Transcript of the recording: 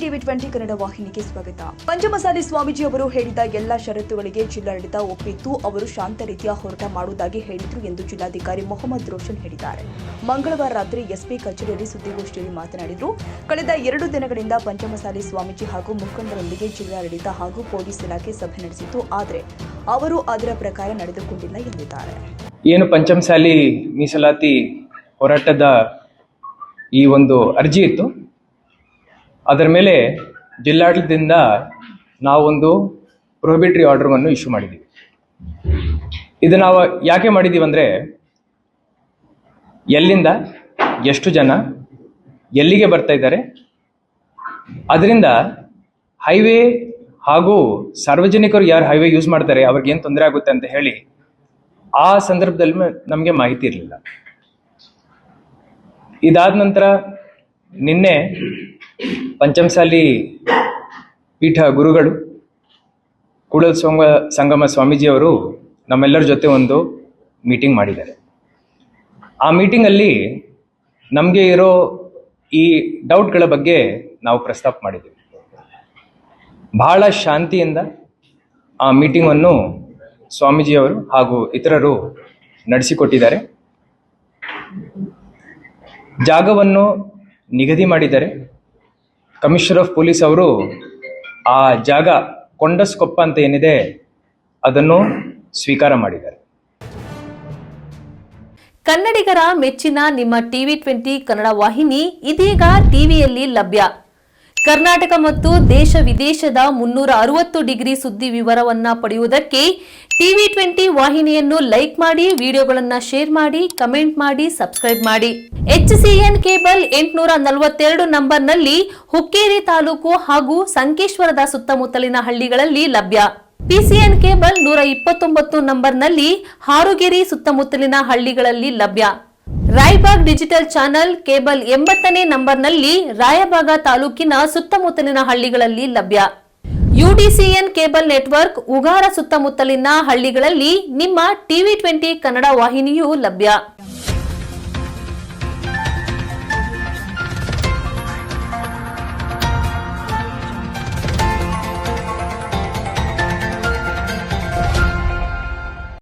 TV 20 Kannada ವಾಹಿನಿಗೆ ಸ್ವಾಗತ. ಪಂಚಮಸಾಲಿ ಸ್ವಾಮೀಜಿ ಅವರು ಹೇಳಿದ ಎಲ್ಲ ಷರತ್ತುಗಳಿಗೆ ಜಿಲ್ಲಾಡಳಿತ ಒಪ್ಪಿತ್ತು. ಅವರು ಶಾಂತ ರೀತಿಯ ಹೋರಾಟ ಮಾಡುವುದಾಗಿ ಹೇಳಿದರು ಎಂದು ಜಿಲ್ಲಾಧಿಕಾರಿ ಮೊಹಮ್ಮದ್ ರೋಷನ್ ಹೇಳಿದ್ದಾರೆ. ಮಂಗಳವಾರ ರಾತ್ರಿ ಎಸ್ಪಿ ಕಚೇರಿಯಲ್ಲಿ ಸುದ್ದಿಗೋಷ್ಠಿಯಲ್ಲಿ ಮಾತನಾಡಿದರು. ಕಳೆದ 2 ದಿನಗಳಿಂದ ಪಂಚಮಸಾಲಿ ಸ್ವಾಮೀಜಿ ಹಾಗೂ ಮುಖಂಡರೊಂದಿಗೆ ಜಿಲ್ಲಾಡಳಿತ ಹಾಗೂ ಪೊಲೀಸ್ ಇಲಾಖೆ ಸಭೆ ನಡೆಸಿತ್ತು. ಆದರೆ ಅವರು ಅದರ ಪ್ರಕಾರ ನಡೆದುಕೊಂಡಿಲ್ಲ ಎಂದಿದ್ದಾರೆ. ಏನು ಪಂಚಮಸಾಲಿ ಮೀಸಲಾತಿ ಹೋರಾಟದ ಈ ಒಂದು ಅರ್ಜಿ ಇತ್ತು, ಅದರ ಮೇಲೆ ಜಿಲ್ಲಾಡಳಿತದಿಂದ ನಾವೊಂದು ಪ್ರೊಹಿಬಿಟರಿ ಆರ್ಡರ್ವನ್ನು ಇಶ್ಯೂ ಮಾಡಿದ್ದೀವಿ. ಇದು ನಾವು ಯಾಕೆ ಮಾಡಿದ್ದೀವಿ ಅಂದರೆ, ಎಲ್ಲಿಂದ ಎಷ್ಟು ಜನ ಎಲ್ಲಿಗೆ ಬರ್ತಾ ಇದ್ದಾರೆ, ಅದರಿಂದ ಹೈವೇ ಹಾಗೂ ಸಾರ್ವಜನಿಕರು ಯಾರು ಹೈವೇ ಯೂಸ್ ಮಾಡ್ತಾರೆ ಅವ್ರಿಗೆ ಏನು ತೊಂದರೆ ಆಗುತ್ತೆ ಅಂತ ಹೇಳಿ ಆ ಸಂದರ್ಭದಲ್ಲಿ ನಮಗೆ ಮಾಹಿತಿ ಇರಲಿಲ್ಲ. ಇದಾದ ನಂತರ ನಿನ್ನೆ ಪಂಚಮಸಾಲಿ ಪೀಠ ಗುರುಗಳು ಕೂಡಲ ಸಂಗಮ ಸ್ವಾಮೀಜಿಯವರು ನಮ್ಮೆಲ್ಲರ ಜೊತೆ ಒಂದು ಮೀಟಿಂಗ್ ಮಾಡಿದ್ದಾರೆ. ಆ ಮೀಟಿಂಗಲ್ಲಿ ನಮಗೆ ಇರೋ ಈ ಡೌಟ್ಗಳ ಬಗ್ಗೆ ನಾವು ಪ್ರಸ್ತಾಪ ಮಾಡಿದ್ದೀವಿ. ಬಹಳ ಶಾಂತಿಯಿಂದ ಆ ಮೀಟಿಂಗನ್ನು ಸ್ವಾಮೀಜಿಯವರು ಹಾಗೂ ಇತರರು ನಡೆಸಿಕೊಟ್ಟಿದ್ದಾರೆ. ಜಾಗವನ್ನು ನಿಗದಿ ಮಾಡಿದ್ದಾರೆ. ಕಮಿಷನರ್ ಆಫ್ ಪೊಲೀಸ್ ಅವರು ಆ ಜಾಗ ಕೊಂಡಸ್ಕೊಪ್ಪ ಅಂತ ಏನಿದೆ ಅದನ್ನು ಸ್ವೀಕಾರ ಮಾಡಿದ್ದಾರೆ. ಕನ್ನಡಿಗರ ಮೆಚ್ಚಿನ ನಿಮ್ಮ ಟಿವಿ 20 ಕನ್ನಡ ವಾಹಿನಿ ಇದೀಗ ಟಿವಿಯಲ್ಲಿ ಲಭ್ಯ. ಕರ್ನಾಟಕ ಮತ್ತು ದೇಶ ವಿದೇಶದ 360 ಡಿಗ್ರಿ ಸುದ್ದಿ ವಿವರವನ್ನ ಪಡೆಯುವುದಕ್ಕೆ ಟಿವಿ 20 ವಾಹಿನಿಯನ್ನು ಲೈಕ್ ಮಾಡಿ, ವಿಡಿಯೋಗಳನ್ನು ಶೇರ್ ಮಾಡಿ, ಕಮೆಂಟ್ ಮಾಡಿ, ಸಬ್ಸ್ಕ್ರೈಬ್ ಮಾಡಿ. HCN ಕೇಬಲ್ 842 ನಂಬರ್ನಲ್ಲಿ ಹುಕ್ಕೇರಿ ತಾಲೂಕು ಹಾಗೂ ಸಂಕೇಶ್ವರದ ಸುತ್ತಮುತ್ತಲಿನ ಹಳ್ಳಿಗಳಲ್ಲಿ ಲಭ್ಯ. PCN ಕೇಬಲ್ 129 ನಂಬರ್ನಲ್ಲಿ ಹಾರುಗೆರೆ ಸುತ್ತಮುತ್ತಲಿನ ಹಳ್ಳಿಗಳಲ್ಲಿ ಲಭ್ಯ. ರಾಯಬಾಗ್ ಡಿಜಿಟಲ್ ಚಾನೆಲ್ ಕೇಬಲ್ 80ನೇ ನಂಬರ್ನಲ್ಲಿ ರಾಯಬಾಗ ತಾಲೂಕಿನ ಸುತ್ತಮುತ್ತಲಿನ ಹಳ್ಳಿಗಳಲ್ಲಿ ಲಭ್ಯ. UDCN ಕೇಬಲ್ ನೆಟ್ವರ್ಕ್ ಉಗಾರ ಸುತ್ತಮುತ್ತಲಿನ ಹಳ್ಳಿಗಳಲ್ಲಿ ನಿಮ್ಮ ಟಿವಿ 20 ಕನ್ನಡ ವಾಹಿನಿಯೂ ಲಭ್ಯ.